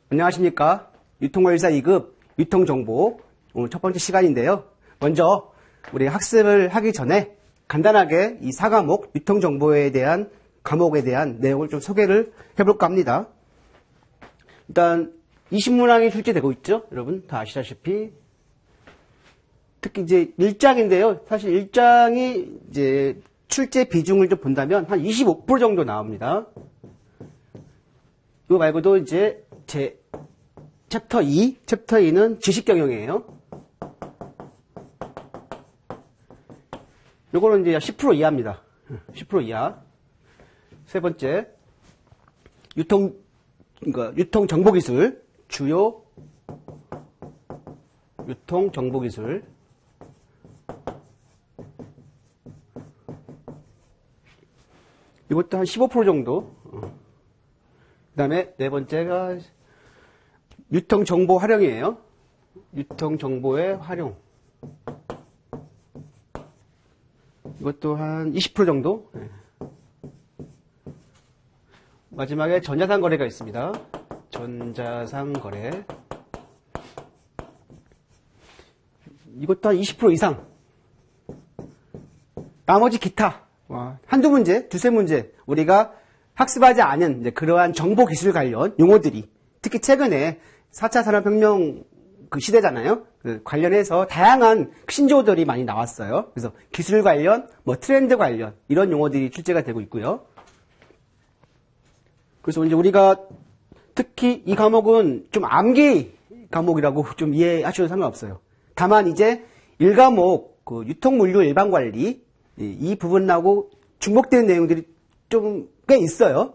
안녕하십니까. 유통관리사 2급 유통정보 오늘 첫 번째 시간인데요. 먼저 우리 학습을 하기 전에 간단하게 이 4과목 유통정보에 대한 과목에 대한 내용을 좀 소개를 해볼까 합니다. 일단 20문항이 출제되고 있죠. 여러분 다 아시다시피 특히 이제 1장인데요. 사실 1장이 이제 출제 비중을 좀 본다면 한 25% 정도 나옵니다. 이거 말고도 이제 제 챕터 2는 지식경영이에요. 요거는 이제 10% 이하입니다. 10% 이하. 세 번째, 유통정보기술, 주요 유통정보기술. 이것도 한 15% 정도. 그 다음에 네 번째가 유통정보 활용이에요. 유통정보의 활용. 이것도 한 20% 정도. 마지막에 전자상 거래가 있습니다. 전자상 거래. 이것도 한 20% 이상. 나머지 기타. 한두 문제, 두세 문제. 우리가 학습하지 않은 이제 그러한 정보기술 관련 용어들이 특히 최근에 4차 산업혁명 그 시대잖아요. 그 관련해서 다양한 신조어들이 많이 나왔어요. 그래서 기술 관련, 트렌드 관련 이런 용어들이 출제가 되고 있고요. 그래서 이제 우리가 특히 이 과목은 좀 암기 과목이라고 좀 이해하셔도 상관없어요. 다만 이제 1과목 그 유통물류 일반관리 이 부분하고 중복되는 내용들이 좀 꽤 있어요.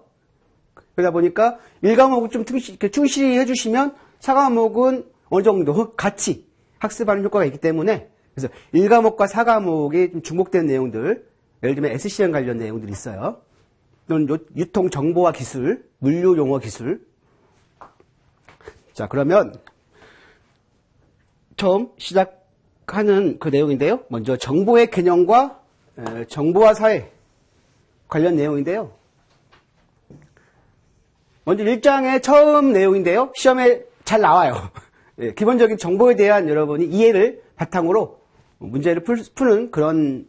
그러다 보니까 1과목을 좀 충실히 해주시면 4과목은 어느 정도 같이 학습하는 효과가 있기 때문에 그래서 1과목과 4과목이 좀 중복되는 내용들, 예를 들면 SCM 관련 내용들이 있어요. 또는 유통정보와 기술, 물류용어 기술. 자, 그러면 처음 시작하는 그 내용인데요. 먼저 정보의 개념과 정보와 사회 관련 내용인데요. 먼저 1장의 처음 내용인데요. 시험에 잘 나와요. 기본적인 정보에 대한 여러분이 이해를 바탕으로 문제를 푸는 그런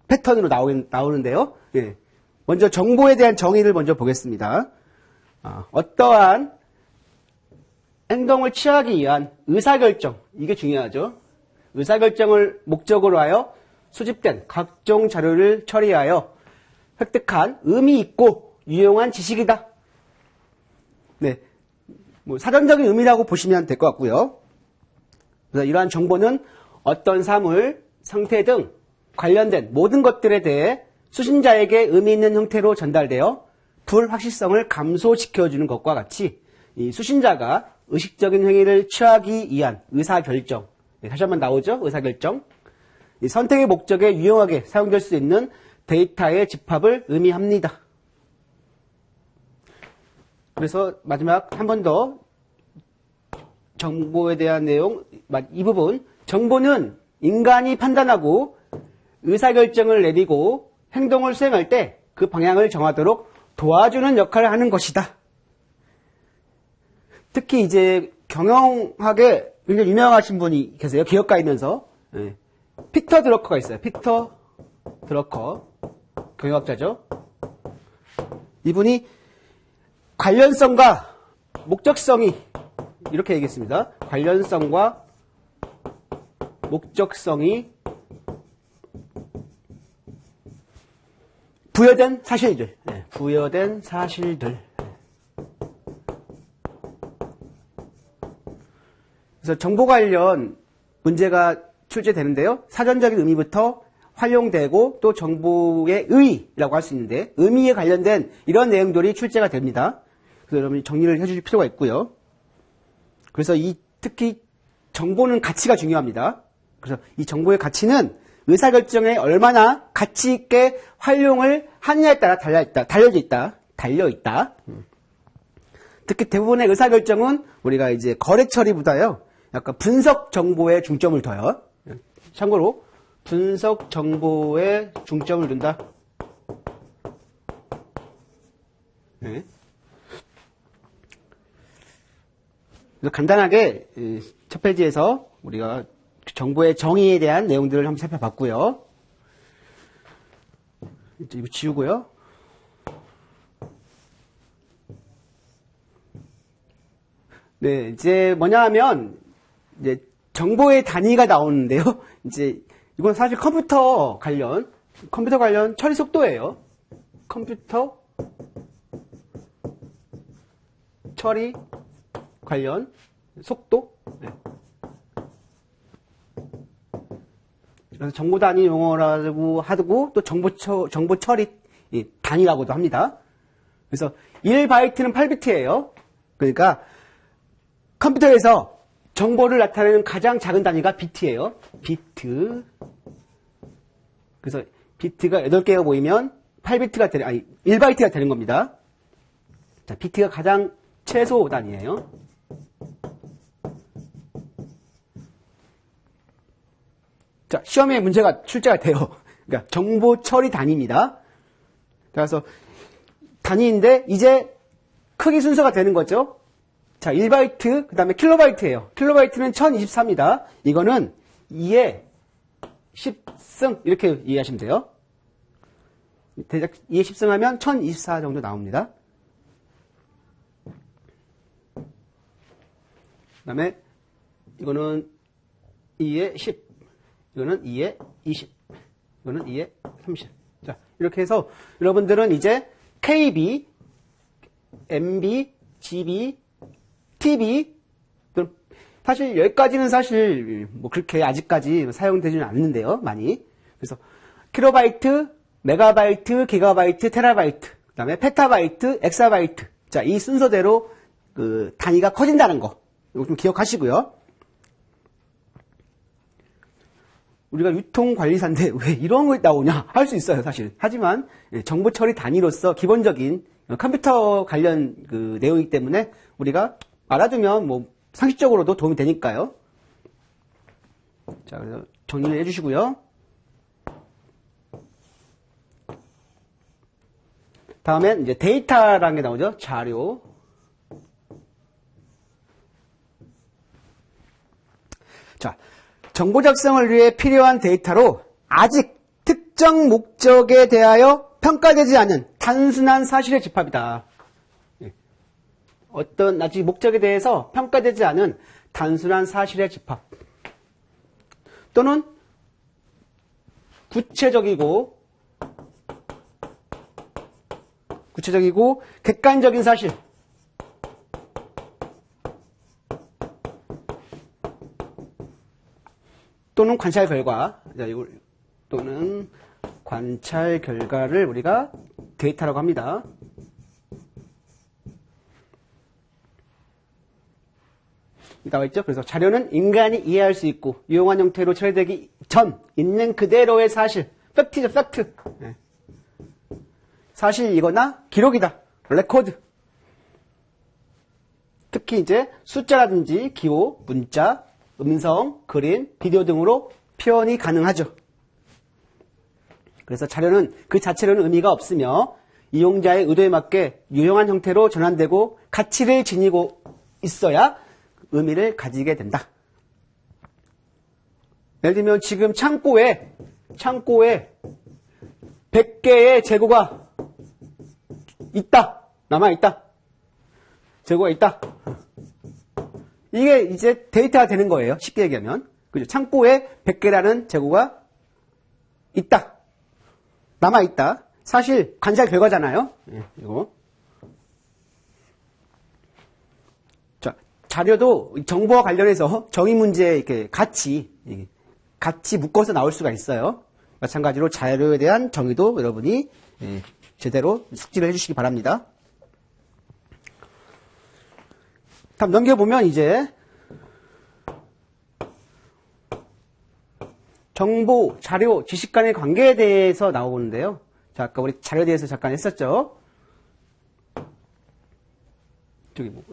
패턴으로 나오는데요. 먼저 정보에 대한 정의를 먼저 보겠습니다. 어떠한 행동을 취하기 위한 의사결정, 이게 중요하죠. 의사결정을 목적으로 하여 수집된 각종 자료를 처리하여 획득한 의미 있고 유용한 지식이다. 네, 사전적인 의미라고 보시면 될 것 같고요. 그래서 이러한 정보는 어떤 사물, 상태 등 관련된 모든 것들에 대해 수신자에게 의미 있는 형태로 전달되어 불확실성을 감소시켜주는 것과 같이 이 수신자가 의식적인 행위를 취하기 위한 의사결정, 다시 한번 나오죠? 의사결정. 이 선택의 목적에 유용하게 사용될 수 있는 데이터의 집합을 의미합니다. 그래서 마지막 한 번 더 정보에 대한 내용, 이 부분. 정보는 인간이 판단하고 의사결정을 내리고 행동을 수행할 때 그 방향을 정하도록 도와주는 역할을 하는 것이다. 특히 이제 경영학에 굉장히 유명하신 분이 계세요. 기업가이면서. 피터 드러커가 있어요. 피터 드러커. 경영학자죠. 이분이 관련성과 목적성이 이렇게 얘기했습니다. 관련성과 목적성이 부여된 사실들. 부여된 사실들. 그래서 정보 관련 문제가 출제되는데요. 사전적인 의미부터 활용되고 또 정보의 의의라고 할 수 있는데 의미에 관련된 이런 내용들이 출제가 됩니다. 그래서 여러분이 정리를 해주실 필요가 있고요. 그래서 특히 정보는 가치가 중요합니다. 그래서 이 정보의 가치는 의사결정에 얼마나 가치 있게 활용을 하느냐에 따라 달려 있다. 특히 대부분의 의사결정은 우리가 이제 거래 처리보다요, 약간 분석 정보에 중점을 둬요. 참고로 분석 정보에 중점을 둔다. 네. 간단하게 첫 페이지에서 우리가 정보의 정의에 대한 내용들을 한번 살펴봤고요. 이제 이거 지우고요. 네, 이제 뭐냐 하면 이제 정보의 단위가 나오는데요. 이제 이건 사실 컴퓨터 관련 처리 속도예요. 컴퓨터 처리 관련 속도. 네. 그래서 정보 단위 용어라고 하고 또 정보 처리 단위라고도 합니다. 그래서 1바이트는 8비트예요. 그러니까 컴퓨터에서 정보를 나타내는 가장 작은 단위가 비트예요. 비트. 그래서 비트가 8개가 모이면 1바이트가 되는 겁니다. 자, 비트가 가장 최소 단위예요. 자, 시험에 문제가 출제가 돼요. 그러니까 정보 처리 단위입니다. 그래서 단위인데 이제 크기 순서가 되는 거죠. 자, 1바이트, 그 다음에 킬로바이트예요. 킬로바이트는 1024입니다. 이거는 2의 10승 이렇게 이해하시면 돼요. 대략 2의 10승 하면 1024 정도 나옵니다. 그 다음에 이거는 2의 10, 이거는 2의 20, 이거는 2의 30. 자, 이렇게 해서 여러분들은 이제 KB, MB, GB, TB, 사실 여기까지는 사실 뭐 그렇게 아직까지 사용되지는 않는데요, 많이. 그래서 킬로바이트, 메가바이트, 기가바이트, 테라바이트, 그 다음에 페타바이트, 엑사바이트. 자, 이 순서대로 그 단위가 커진다는 거. 이거 좀 기억하시고요. 우리가 유통관리사인데 왜 이런 거 나오냐 할 수 있어요, 사실. 하지만 정보 처리 단위로서 기본적인 컴퓨터 관련 그 내용이기 때문에 우리가 알아두면 뭐 상식적으로도 도움이 되니까요. 자, 그래서 정리를 해주시고요. 다음엔 이제 데이터라는 게 나오죠. 자료. 자, 정보 작성을 위해 필요한 데이터로 아직 특정 목적에 대하여 평가되지 않은 단순한 사실의 집합이다. 어떤 아직 목적에 대해서 평가되지 않은 단순한 사실의 집합 또는 구체적이고 객관적인 사실 또는 관찰 결과 또는 관찰 결과를 우리가 데이터라고 합니다. 나와 있죠. 그래서 자료는 인간이 이해할 수 있고 유용한 형태로 처리되기 전 있는 그대로의 사실, 팩트죠, 팩트. 네. 사실이거나 기록이다, 레코드. 특히 이제 숫자라든지 기호, 문자, 음성, 그림, 비디오 등으로 표현이 가능하죠. 그래서 자료는 그 자체로는 의미가 없으며 이용자의 의도에 맞게 유용한 형태로 전환되고 가치를 지니고 있어야 의미를 가지게 된다. 예를 들면 지금 창고에 100개의 재고가 있다. 남아있다. 재고가 있다. 이게 이제 데이터가 되는 거예요. 쉽게 얘기하면. 그죠? 창고에 100개라는 재고가 있다. 남아있다. 사실 관찰 결과잖아요. 이거. 자료도 정보와 관련해서 정의 문제에 이렇게 같이 묶어서 나올 수가 있어요. 마찬가지로 자료에 대한 정의도 여러분이 제대로 숙지를 해주시기 바랍니다. 다음 넘겨보면 이제 정보, 자료, 지식 간의 관계에 대해서 나오는데요. 자, 아까 우리 자료에 대해서 잠깐 했었죠.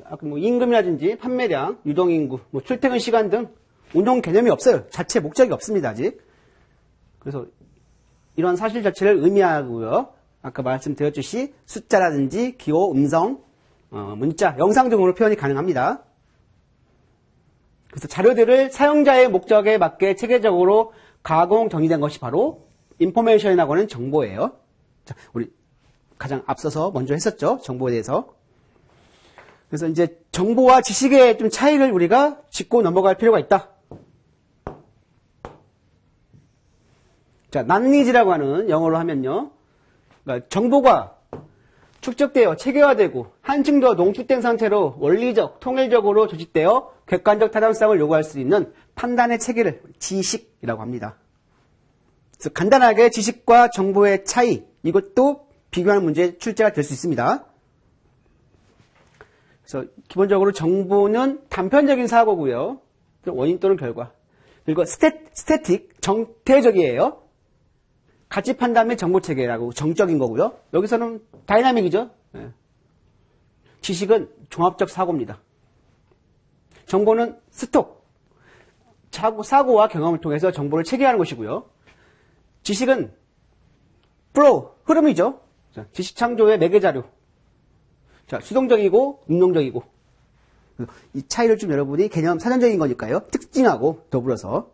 아까 임금이라든지 판매량, 유동인구, 출퇴근 시간 등 운용 개념이 없어요. 자체 목적이 없습니다, 아직. 그래서 이런 사실 자체를 의미하고요. 아까 말씀드렸듯이 숫자라든지 기호, 음성, 문자, 영상 등으로 표현이 가능합니다. 그래서 자료들을 사용자의 목적에 맞게 체계적으로 가공 정리된 것이 바로 인포메이션이라고 하는 정보예요. 자, 우리 가장 앞서서 먼저 했었죠. 정보에 대해서. 그래서 이제 정보와 지식의 좀 차이를 우리가 짚고 넘어갈 필요가 있다. 자, 난리지라고 하는 영어로 하면요. 그러니까 정보가 축적되어 체계화되고 한층 더 농축된 상태로 원리적, 통일적으로 조직되어 객관적 타당성을 요구할 수 있는 판단의 체계를 지식이라고 합니다. 그래서 간단하게 지식과 정보의 차이, 이것도 비교하는 문제의 출제가 될 수 있습니다. 그래서 기본적으로 정보는 단편적인 사고고요. 원인 또는 결과. 그리고 스태틱, 정태적이에요. 가치 판단의 정보 체계라고 정적인 거고요. 여기서는 다이나믹이죠. 네. 지식은 종합적 사고입니다. 정보는 스톡, 사고와 경험을 통해서 정보를 체계하는 것이고요. 지식은 플로우, 흐름이죠. 자, 지식 창조의 매개 자료. 자, 수동적이고 능동적이고. 이 차이를 좀 여러분이 개념 사전적인 거니까요. 특징하고 더불어서.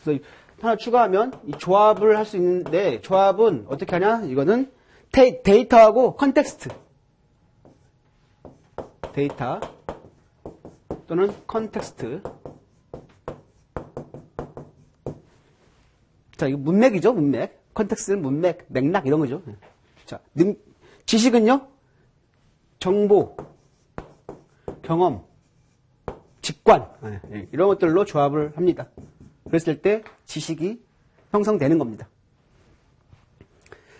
그래서 하나 추가하면 이 조합을 할 수 있는데 조합은 어떻게 하냐? 이거는 데이터하고 컨텍스트. 데이터 또는 컨텍스트. 자, 이거 문맥이죠, 문맥. 컨텍스트는 문맥, 맥락 이런 거죠. 자, 지식은요, 정보, 경험, 직관 이런 것들로 조합을 합니다. 그랬을 때 지식이 형성되는 겁니다.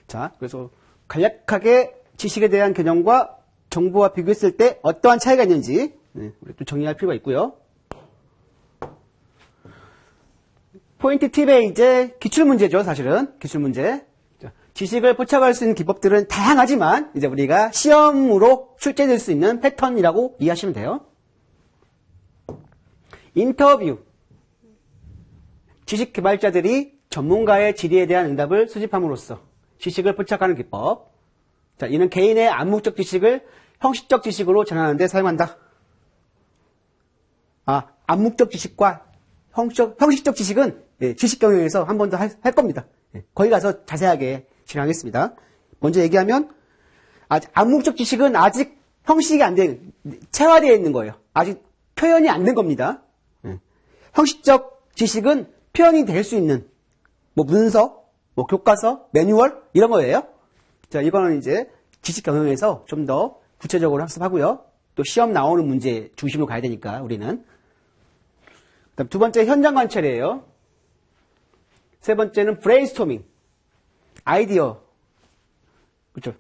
자, 그래서 간략하게 지식에 대한 개념과 정보와 비교했을 때 어떠한 차이가 있는지 우리 또 정리할 필요가 있고요. 포인트 팁의 이제 기출문제죠, 사실은. 기출문제. 지식을 포착할 수 있는 기법들은 다양하지만 이제 우리가 시험으로 출제될 수 있는 패턴이라고 이해하시면 돼요. 인터뷰. 지식 개발자들이 전문가의 질의에 대한 응답을 수집함으로써 지식을 포착하는 기법. 자, 이는 개인의 암묵적 지식을 형식적 지식으로 전환하는 데 사용한다. 암묵적 지식과 형식적 지식은 지식 경영에서 한 번 더 할 겁니다. 거기 가서 자세하게 진행하겠습니다. 먼저 얘기하면 암묵적 지식은 아직 형식이 안 된, 체화되어 있는 거예요. 아직 표현이 안 된 겁니다. 형식적 지식은 표현이 될 수 있는 뭐 문서, 뭐 교과서, 매뉴얼 이런 거예요. 자, 이거는 이제 지식 경영에서 좀 더 구체적으로 학습하고요. 또 시험 나오는 문제 중심으로 가야 되니까 우리는. 그다음 두 번째 현장 관찰이에요. 세 번째는 브레인스토밍. 아이디어. 그렇죠.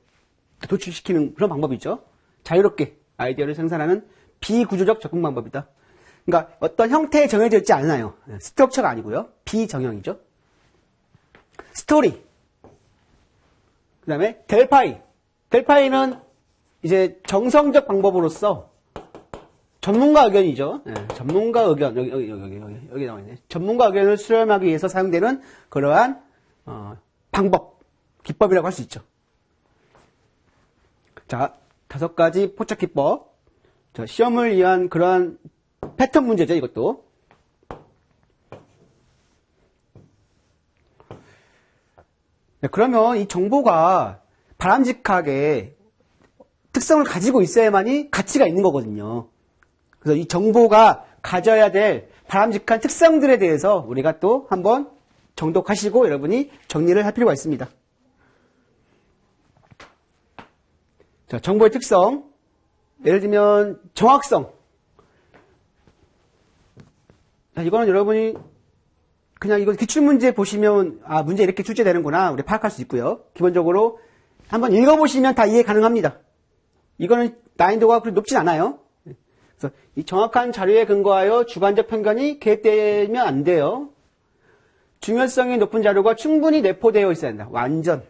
도출시키는 그런 방법이죠. 자유롭게 아이디어를 생산하는 비구조적 접근 방법이다. 그러니까 어떤 형태에 정해져 있지 않아요. 스트럭처가 아니고요. 비정형이죠. 스토리. 그 다음에 델파이. 델파이는 이제 정성적 방법으로서 전문가 의견이죠. 전문가 의견. 여기 나와 있네. 전문가 의견을 수렴하기 위해서 사용되는 그러한 방법, 기법이라고 할 수 있죠. 자, 5가지 포착 기법. 자, 시험을 위한 그러한 패턴 문제죠, 이것도. 네, 그러면 이 정보가 바람직하게 특성을 가지고 있어야만이 가치가 있는 거거든요. 그래서 이 정보가 가져야 될 바람직한 특성들에 대해서 우리가 또 한번 정독하시고 여러분이 정리를 할 필요가 있습니다. 자, 정보의 특성. 예를 들면 정확성. 자, 이거는 여러분이 그냥 이거 기출문제 보시면 문제 이렇게 출제되는구나 우리 파악할 수 있고요. 기본적으로 한번 읽어보시면 다 이해 가능합니다. 이거는 난이도가 그렇게 높진 않아요. 그래서 이 정확한 자료에 근거하여 주관적 편견이 개입되면 안 돼요. 중요성이 높은 자료가 충분히 내포되어 있어야 한다. 완전,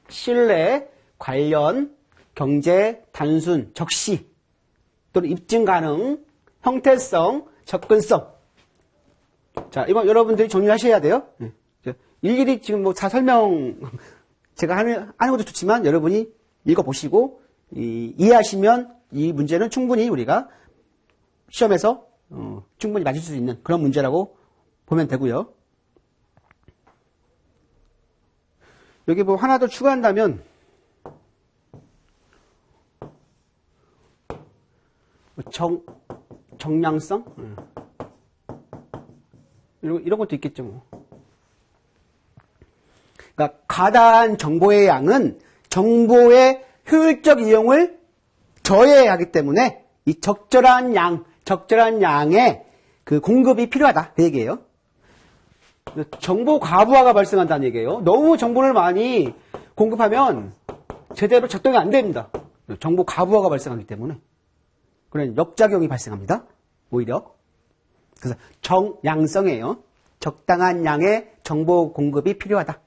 신뢰, 관련, 경제, 단순, 적시, 또는 입증 가능, 형태성, 접근성. 자, 이거 여러분들이 정리하셔야 돼요. 일일이 지금 뭐 다 설명, 제가 하는 것도 좋지만 여러분이 읽어보시고, 이해하시면 이 문제는 충분히 우리가 시험에서 충분히 맞을 수 있는 그런 문제라고 보면 되고요. 여기 뭐 하나 더 추가한다면 정량성? 이런 것도 있겠죠. 뭐. 그러니까 과다한 정보의 양은 정보의 효율적 이용을 저해하기 때문에 이 적절한 양의 그 공급이 필요하다. 그 얘기예요. 정보 과부하가 발생한다는 얘기예요. 너무 정보를 많이 공급하면 제대로 작동이 안 됩니다. 정보 과부하가 발생하기 때문에 그런 역작용이 발생합니다. 오히려. 그래서 정양성이에요. 적당한 양의 정보 공급이 필요하다.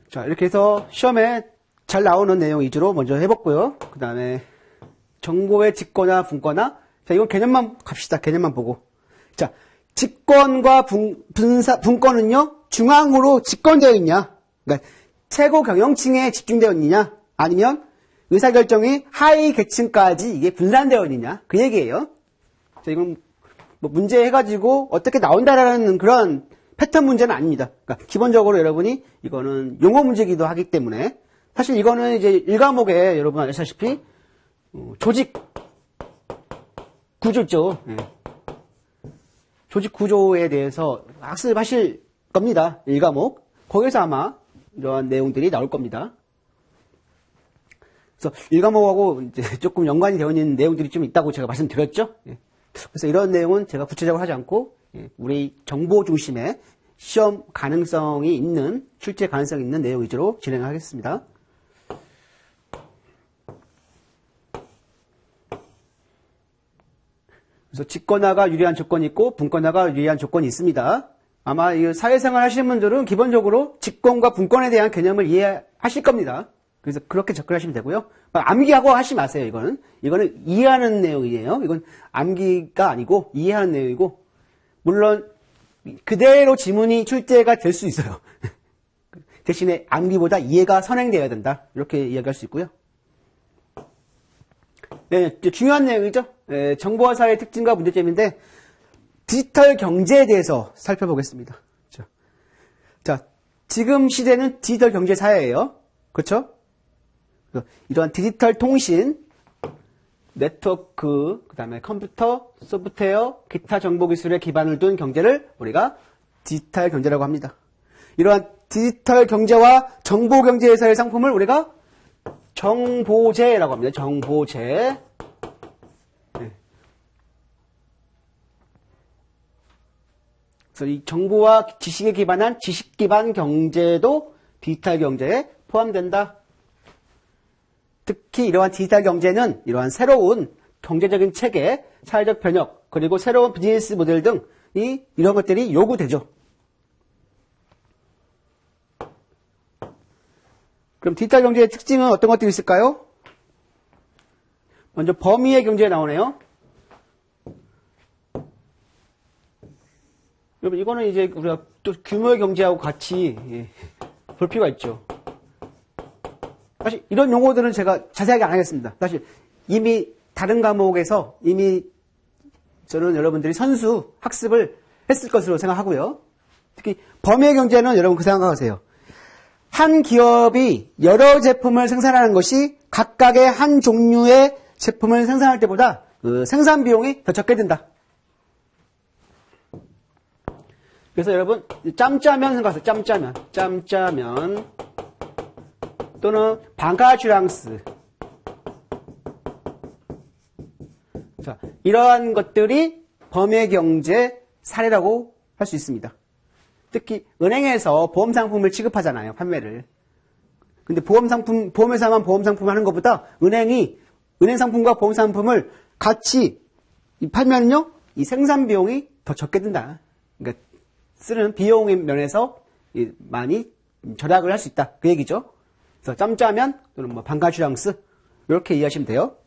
자, 이렇게 해서 시험에 잘 나오는 내용 위주로 먼저 해봤고요. 그 다음에 정보의 직권화, 분권화. 자, 이건 개념만 갑시다. 개념만 보고. 자, 직권과 분권은요, 중앙으로 집권되어 있냐? 그러니까 최고 경영층에 집중되어 있느냐? 아니면 의사결정이 하위 계층까지 이게 분산되어 있느냐? 그 얘기예요. 자, 이건 뭐 문제 해가지고 어떻게 나온다라는 그런 패턴 문제는 아닙니다. 그러니까 기본적으로 여러분이 이거는 용어 문제이기도 하기 때문에 사실 이거는 이제 1과목에 여러분 아시다시피 조직 구조죠. 네. 조직 구조에 대해서 학습하실 겁니다. 1과목. 거기서 아마 이러한 내용들이 나올 겁니다. 그래서 1과목하고 이제 조금 연관이 되어 있는 내용들이 좀 있다고 제가 말씀드렸죠. 예. 그래서 이런 내용은 제가 구체적으로 하지 않고 우리 정보 중심의 시험 가능성이 있는, 출제 가능성이 있는 내용 위주로 진행하겠습니다. 그래서 직권화가 유리한 조건이 있고 분권화가 유리한 조건이 있습니다. 아마 이 사회생활 하시는 분들은 기본적으로 직권과 분권에 대한 개념을 이해하실 겁니다. 그래서 그렇게 접근하시면 되고요. 암기하고 하지 마세요, 이거는. 이거는 이해하는 내용이에요. 이건 암기가 아니고 이해하는 내용이고, 물론 그대로 지문이 출제가 될 수 있어요. 대신에 암기보다 이해가 선행되어야 된다. 이렇게 이야기할 수 있고요. 네, 중요한 내용이죠. 네, 정보화 사회의 특징과 문제점인데 디지털 경제에 대해서 살펴보겠습니다. 자, 지금 시대는 디지털 경제 사회예요. 그렇죠? 이러한 디지털 통신, 네트워크, 그 다음에 컴퓨터, 소프트웨어, 기타 정보 기술에 기반을 둔 경제를 우리가 디지털 경제라고 합니다. 이러한 디지털 경제와 정보 경제에서의 상품을 우리가 정보제라고 합니다. 정보제. 네. 그래서 이 정보와 지식에 기반한 지식 기반 경제도 디지털 경제에 포함된다. 특히 이러한 디지털 경제는 이러한 새로운 경제적인 체계, 사회적 변혁, 그리고 새로운 비즈니스 모델 등 이런 것들이 요구되죠. 그럼 디지털 경제의 특징은 어떤 것들이 있을까요? 먼저 범위의 경제에 나오네요. 여러분 이거는 이제 우리가 또 규모의 경제하고 같이 볼 필요가 있죠. 사실 이런 용어들은 제가 자세하게 안 하겠습니다. 사실 이미 다른 과목에서 이미 저는 여러분들이 선수 학습을 했을 것으로 생각하고요. 특히 범위의 경제는 여러분 그 생각하세요. 한 기업이 여러 제품을 생산하는 것이 각각의 한 종류의 제품을 생산할 때보다 그 생산 비용이 더 적게 든다. 그래서 여러분 짬짜면 생각하세요. 짬짜면 또는 방카주랑스. 자, 이러한 것들이 범위의 경제 사례라고 할 수 있습니다. 특히 은행에서 보험 상품을 취급하잖아요. 판매를. 근데 보험회사만 보험 상품을 하는 것보다 은행 상품과 보험 상품을 같이 팔면요, 이 생산 비용이 더 적게 든다. 그러니까 쓰는 비용의 면에서 많이 절약을 할 수 있다. 그 얘기죠. 그래서 짬짜면 또는 뭐 방카주랑스 이렇게 이해하시면 돼요.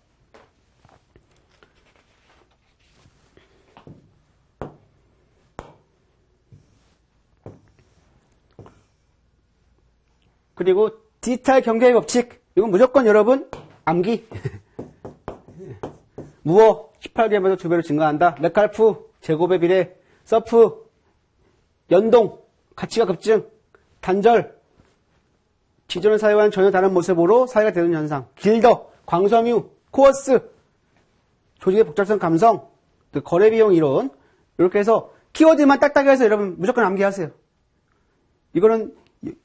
그리고 디지털 경제의 법칙, 이건 무조건 여러분 암기. 무어 18개월마다 2배로 증가한다. 메칼프 제곱의 비례, 서프 연동, 가치가 급증, 단절, 기존의 사회와는 전혀 다른 모습으로 사회가 되는 현상, 길더, 광섬유, 코어스, 조직의 복잡성 감성, 거래 비용 이론, 이렇게 해서 키워드만 딱딱 해서 여러분 무조건 암기하세요. 이거는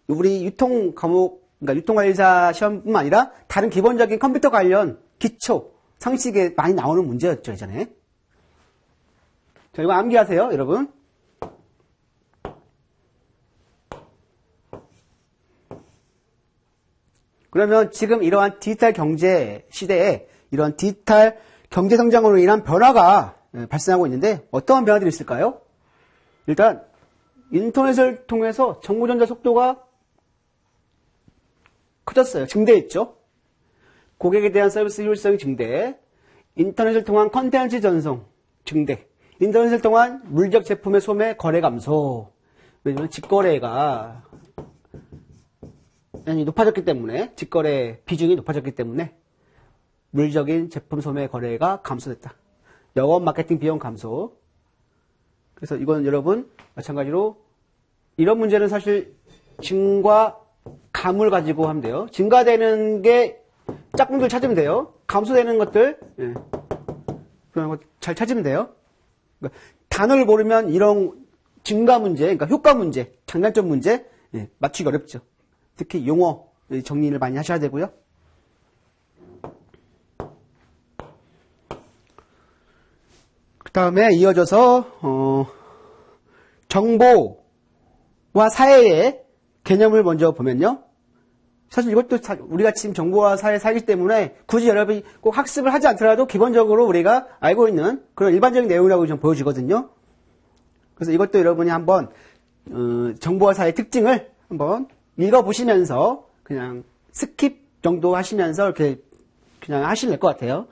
우리 유통 과목, 그러니까 유통관리사 시험뿐만 아니라 다른 기본적인 컴퓨터 관련 기초 상식에 많이 나오는 문제였죠, 예전에. 자, 이거 암기하세요, 여러분. 그러면 지금 이러한 디지털 경제 시대에 이런 디지털 경제 성장으로 인한 변화가 발생하고 있는데 어떠한 변화들이 있을까요? 일단 인터넷을 통해서 정보 전달 속도가 커졌어요. 증대했죠. 고객에 대한 서비스 효율성이 증대, 인터넷을 통한 컨텐츠 전송 증대, 인터넷을 통한 물적 제품의 소매 거래 감소. 왜냐면 직거래가 높아졌기 때문에, 직거래 비중이 높아졌기 때문에 물적인 제품 소매 거래가 감소됐다. 영업 마케팅 비용 감소. 그래서 이건 여러분 마찬가지로 이런 문제는 사실 증과 감을 가지고 하면 돼요. 증가되는 게 짝꿍들 찾으면 돼요. 감소되는 것들 그런 거 잘 찾으면 돼요. 그러니까 단어를 모르면 이런 증가 문제, 그러니까 효과 문제, 장단점 문제 맞추기 어렵죠. 특히 용어 정리를 많이 하셔야 되고요. 그 다음에 이어져서 정보와 사회의 개념을 먼저 보면요. 사실 이것도 우리가 지금 정보와 사회에 살기 때문에 굳이 여러분이 꼭 학습을 하지 않더라도 기본적으로 우리가 알고 있는 그런 일반적인 내용이라고 좀 보여지거든요. 그래서 이것도 여러분이 한번 정보와 사회의 특징을 한번 읽어보시면서 그냥 스킵 정도 하시면서 이렇게 그냥 하시면 될 것 같아요.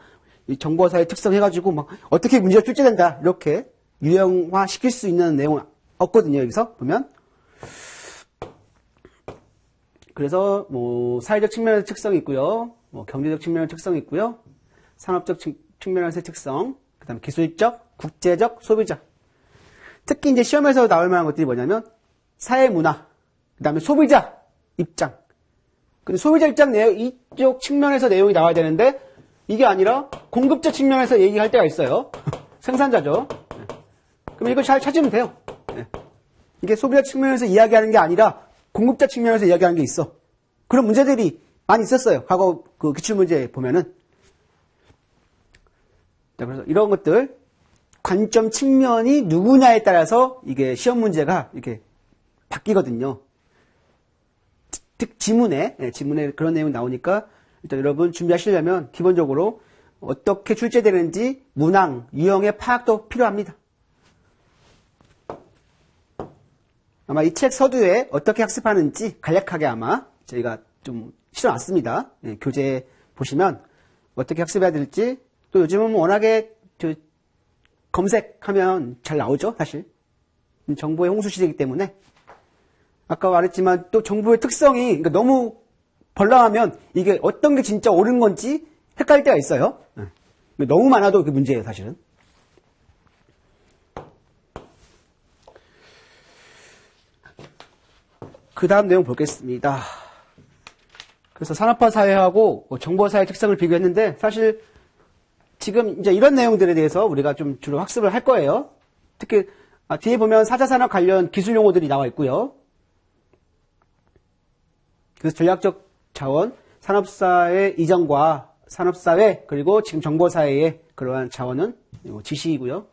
이 정보와 사회의 특성 해가지고 막 어떻게 문제가 출제된다 이렇게 유형화 시킬 수 있는 내용은 없거든요. 여기서 보면. 그래서 뭐 사회적 측면에서 특성이 있고요. 뭐 경제적 측면에서 특성이 있고요. 산업적 측면에서의 특성, 그다음에 기술적, 국제적, 소비자. 특히 이제 시험에서 나올 만한 것들이 뭐냐면 사회 문화, 그다음에 소비자 입장. 근데 소비자 입장 내용 이쪽 측면에서 내용이 나와야 되는데 이게 아니라 공급자 측면에서 얘기할 때가 있어요. 생산자죠. 그럼 이거 잘 찾으면 돼요. 이게 소비자 측면에서 이야기하는 게 아니라 공급자 측면에서 이야기하는 게 있어. 그런 문제들이 많이 있었어요. 과거 그 기출문제 보면은. 자, 그래서 이런 것들, 관점 측면이 누구냐에 따라서 이게 시험 문제가 이렇게 바뀌거든요. 지문에 그런 내용이 나오니까 일단 여러분 준비하시려면 기본적으로 어떻게 출제되는지 문항, 유형의 파악도 필요합니다. 아마 이 책 서두에 어떻게 학습하는지 간략하게 아마 저희가 좀 실어놨습니다. 교재 보시면 어떻게 학습해야 될지, 또 요즘은 워낙에 검색하면 잘 나오죠, 사실. 정보의 홍수 시대이기 때문에. 아까 말했지만 또 정보의 특성이 그러니까 너무 벌렁하면 이게 어떤 게 진짜 옳은 건지 헷갈릴 때가 있어요. 너무 많아도 그게 문제예요, 사실은. 그 다음 내용 보겠습니다. 그래서 산업화 사회하고 정보 사회 특성을 비교했는데 사실 지금 이제 이런 내용들에 대해서 우리가 좀 주로 학습을 할 거예요. 특히 뒤에 보면 4차 산업 관련 기술 용어들이 나와 있고요. 그래서 전략적 자원, 산업사회 이전과 산업사회 그리고 지금 정보사회의 그러한 자원은 지시이고요.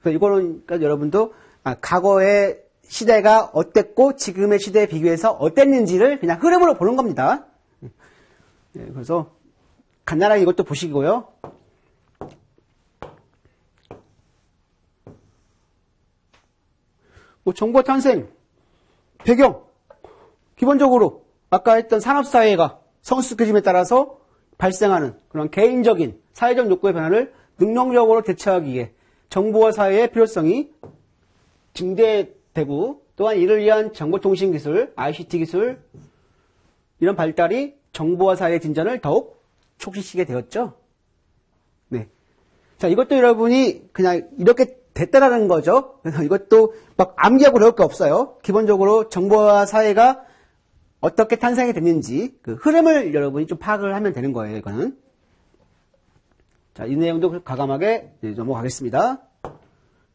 그래서 이거는 그러니까 여러분도 과거의 시대가 어땠고 지금의 시대에 비교해서 어땠는지를 그냥 흐름으로 보는 겁니다. 그래서 간단하게 이것도 보시고요. 정보 탄생, 배경, 기본적으로 아까 했던 산업사회가 성숙해짐에 따라서 발생하는 그런 개인적인 사회적 욕구의 변화를 능동적으로 대처하기 위해 정보와 사회의 필요성이 증대되고 또한 이를 위한 정보통신기술, ICT 기술 이런 발달이 정보와 사회의 진전을 더욱 촉진시키게 되었죠. 네. 자, 이것도 여러분이 그냥 이렇게 됐다라는 거죠. 그래서 이것도 막 암기하고 그럴 게 없어요. 기본적으로 정보와 사회가 어떻게 탄생이 됐는지 그 흐름을 여러분이 좀 파악을 하면 되는 거예요, 이거는. 자, 이 내용도 과감하게 넘어가겠습니다.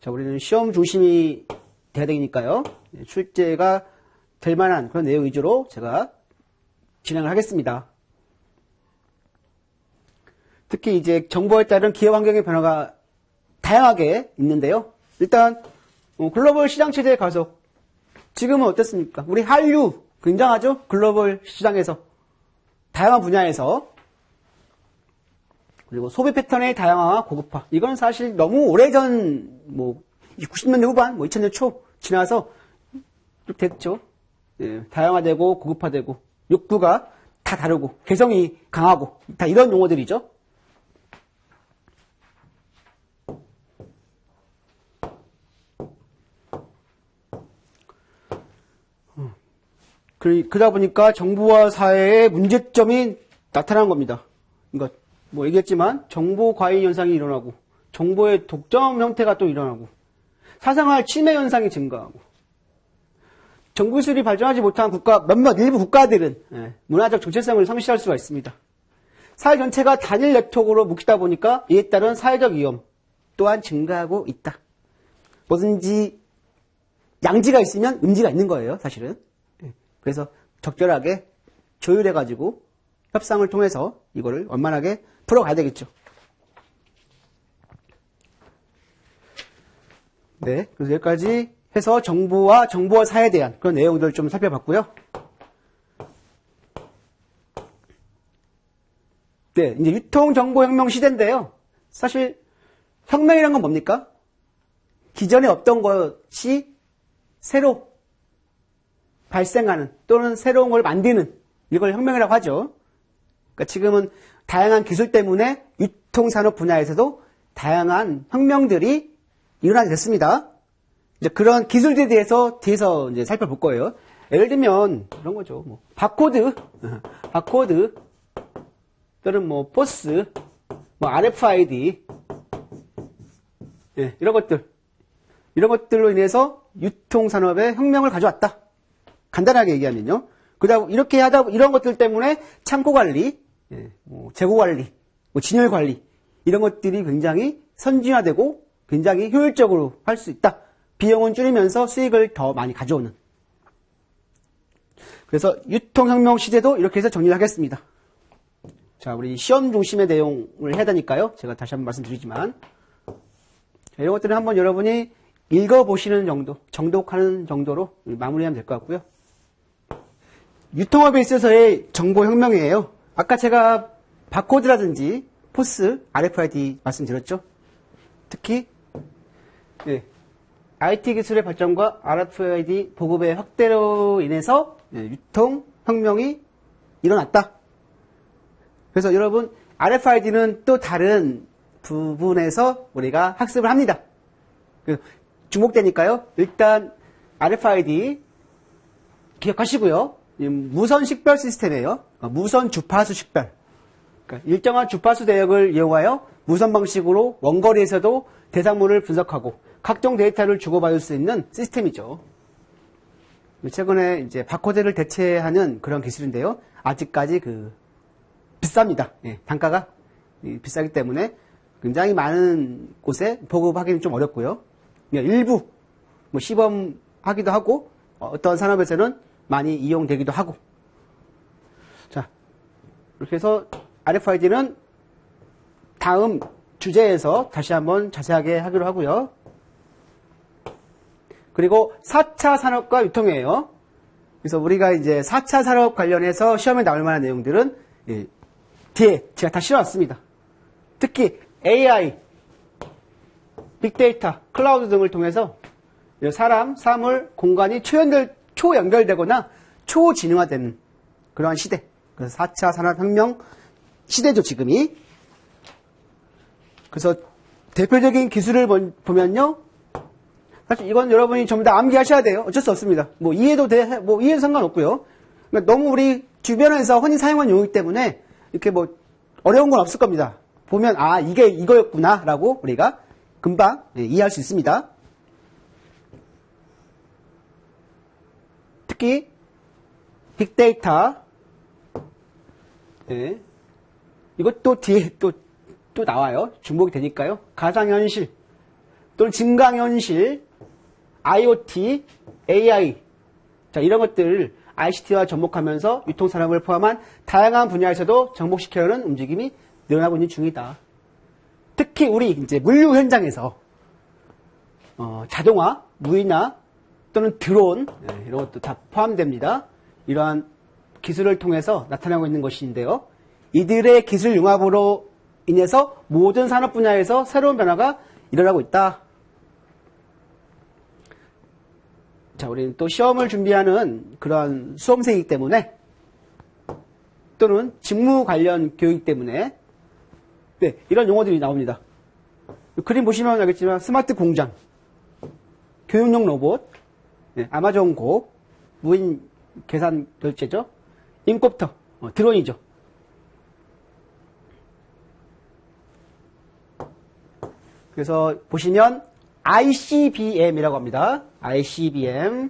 자, 우리는 시험 중심이 돼야 되니까요. 출제가 될 만한 그런 내용 위주로 제가 진행을 하겠습니다. 특히 이제 정보에 따른 기업 환경의 변화가 다양하게 있는데요. 일단 글로벌 시장 체제에 가서 지금은 어떻습니까? 우리 한류 굉장하죠? 글로벌 시장에서 다양한 분야에서. 그리고 소비 패턴의 다양화와 고급화. 이건 사실 너무 오래전 90년대 후반, 2000년 초 지나서 쭉 됐죠. 예, 다양화되고 고급화되고 욕구가 다 다르고 개성이 강하고 다 이런 용어들이죠. 그러다 보니까 정부와 사회의 문제점이 나타난 겁니다. 그러니까 얘기했지만 정보 과잉 현상이 일어나고 정보의 독점 형태가 또 일어나고 사생활 침해 현상이 증가하고 정부기술이 발전하지 못한 일부 국가들은 문화적 정체성을 상실할 수가 있습니다. 사회 전체가 단일 네트워크로 묶이다 보니까 이에 따른 사회적 위험 또한 증가하고 있다. 뭐든지 양지가 있으면 음지가 있는 거예요, 사실은. 그래서 적절하게 조율해가지고 협상을 통해서 이거를 원만하게 풀어가야 되겠죠. 네, 그래서 여기까지 해서 정보와 사회에 대한 그런 내용들을 좀 살펴봤고요. 네, 이제 유통정보혁명 시대인데요. 사실 혁명이란 건 뭡니까? 기존에 없던 것이 새로 발생하는 또는 새로운 걸 만드는 이걸 혁명이라고 하죠. 그러니까 지금은 다양한 기술 때문에 유통산업 분야에서도 다양한 혁명들이 일어나게 됐습니다. 이제 그런 기술들에 대해서 뒤에서 이제 살펴볼 거예요. 예를 들면 이런 거죠. 바코드 또는 포스, RFID 이런 것들로 인해서 유통산업에 혁명을 가져왔다. 간단하게 얘기하면요. 그다음 이렇게 이런 것들 때문에 창고 관리, 재고 관리, 진열 관리 이런 것들이 굉장히 선진화되고 굉장히 효율적으로 할 수 있다. 비용은 줄이면서 수익을 더 많이 가져오는. 그래서 유통혁명 시대도 이렇게 해서 정리를 하겠습니다. 자, 우리 시험 중심의 내용을 해야 되니까요. 제가 다시 한번 말씀드리지만 이런 것들은 한번 여러분이 읽어보시는 정도, 정독하는 정도로 마무리하면 될 것 같고요. 유통업에 있어서의 정보혁명이에요. 아까 제가 바코드라든지 포스, RFID 말씀드렸죠. 특히 IT 기술의 발전과 RFID 보급의 확대로 인해서 유통혁명이 일어났다. 그래서 여러분 RFID는 또 다른 부분에서 우리가 학습을 합니다. 주목되니까요. 일단 RFID 기억하시고요. 무선 식별 시스템이에요. 무선 주파수 식별. 그러니까 일정한 주파수 대역을 이용하여 무선 방식으로 원거리에서도 대상물을 분석하고 각종 데이터를 주고받을 수 있는 시스템이죠. 최근에 이제 바코드를 대체하는 그런 기술인데요. 아직까지 비쌉니다. 단가가 비싸기 때문에 굉장히 많은 곳에 보급하기는 좀 어렵고요. 일부 시범하기도 하고 어떤 산업에서는 많이 이용되기도 하고. 자, 이렇게 해서 RFID는 다음 주제에서 다시 한번 자세하게 하기로 하고요. 그리고 4차 산업과 유통이에요. 그래서 우리가 이제 4차 산업 관련해서 시험에 나올 만한 내용들은 뒤에 제가 다 실어놨습니다. 특히 AI, 빅데이터, 클라우드 등을 통해서 사람, 사물, 공간이 초연결되거나 초지능화되는 그러한 시대. 그래서 4차 산업혁명 시대죠, 지금이. 그래서 대표적인 기술을 보면요. 사실 이건 여러분이 전부 다 암기하셔야 돼요. 어쩔 수 없습니다. 이해도 이해도 상관없고요. 그러니까 너무 우리 주변에서 흔히 사용하는 용어이기 때문에 이렇게 어려운 건 없을 겁니다. 보면 아 이게 이거였구나 라고 우리가 금방 이해할 수 있습니다. 특히 빅데이터 이것도 뒤에 또 나와요. 중복이 되니까요. 가상현실 또는 증강현실, IoT, AI 자 이런 것들을 ICT와 접목하면서 유통산업을 포함한 다양한 분야에서도 접목시키려는 움직임이 늘어나고 있는 중이다. 특히 우리 이제 물류 현장에서 자동화, 무인화 또는 드론 이런 것도 다 포함됩니다. 이러한 기술을 통해서 나타나고 있는 것인데요. 이들의 기술 융합으로 인해서 모든 산업 분야에서 새로운 변화가 일어나고 있다. 자, 우리는 또 시험을 준비하는 그런 수험생이기 때문에 또는 직무 관련 교육 때문에 이런 용어들이 나옵니다. 그림 보시면 알겠지만 스마트 공장, 교육용 로봇, 아마존 고, 무인 계산 결제죠, 인콥터, 드론이죠. 그래서 보시면 ICBM이라고 합니다. ICBM,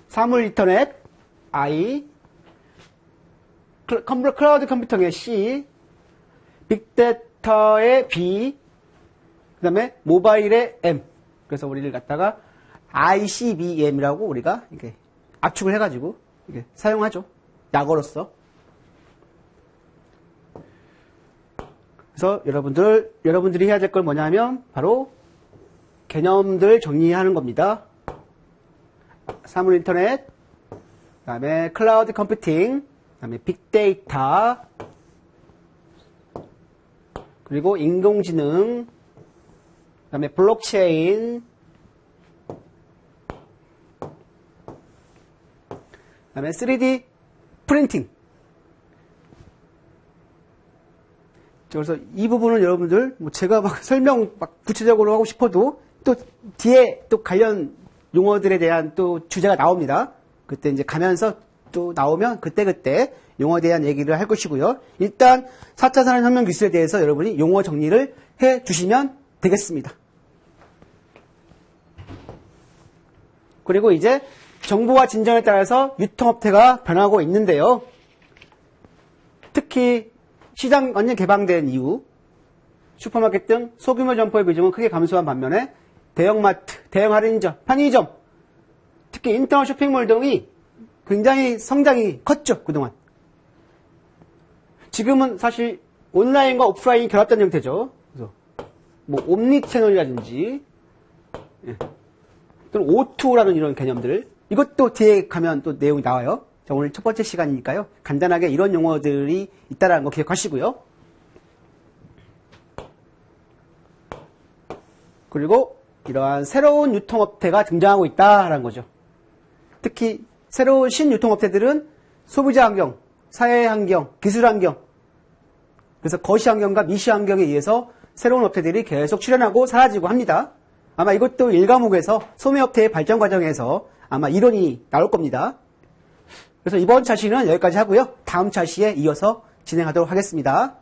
사물 인터넷, I, 클라우드 컴퓨팅의 C, 빅데이터의 B, 그 다음에 모바일의 M. 그래서 우리를 갖다가 ICBM이라고 우리가 이렇게 압축을 해가지고 이렇게 사용하죠. 약어로서. 그래서 여러분들이 해야 될 건 뭐냐면 바로 개념들 정리하는 겁니다. 사물 인터넷, 그 다음에 클라우드 컴퓨팅, 그 다음에 빅데이터, 그리고 인공지능, 그 다음에 블록체인, 그 다음에 3D 프린팅. 그래서 이 부분은 여러분들 제가 막 설명 구체적으로 하고 싶어도 또 뒤에 또 관련 용어들에 대한 또 주제가 나옵니다. 그때 이제 가면서 또 나오면 그때 용어에 대한 얘기를 할 것이고요. 일단 4차 산업혁명 기술에 대해서 여러분이 용어 정리를 해 주시면 되겠습니다. 그리고 이제 정보와 진전에 따라서 유통업태가 변하고 있는데요. 특히 시장 완전 개방된 이후 슈퍼마켓 등 소규모 점포의 비중은 크게 감소한 반면에 대형마트, 대형 할인점, 편의점, 특히 인터넷 쇼핑몰 등이 굉장히 성장이 컸죠, 그동안. 지금은 사실 온라인과 오프라인이 결합된 형태죠. 그래서 뭐 옴니 채널이라든지 또는 O2라는 이런 개념들, 이것도 뒤에 가면 또 내용이 나와요. 자, 오늘 첫 번째 시간이니까요. 간단하게 이런 용어들이 있다는 거 기억하시고요. 그리고 이러한 새로운 유통업태가 등장하고 있다라는 거죠. 특히 새로운 신유통업태들은 소비자 환경, 사회 환경, 기술 환경, 그래서 거시 환경과 미시 환경에 의해서 새로운 업태들이 계속 출현하고 사라지고 합니다. 아마 이것도 1과목에서 소매업태의 발전 과정에서 아마 이론이 나올 겁니다. 그래서 이번 차시는 여기까지 하고요. 다음 차시에 이어서 진행하도록 하겠습니다.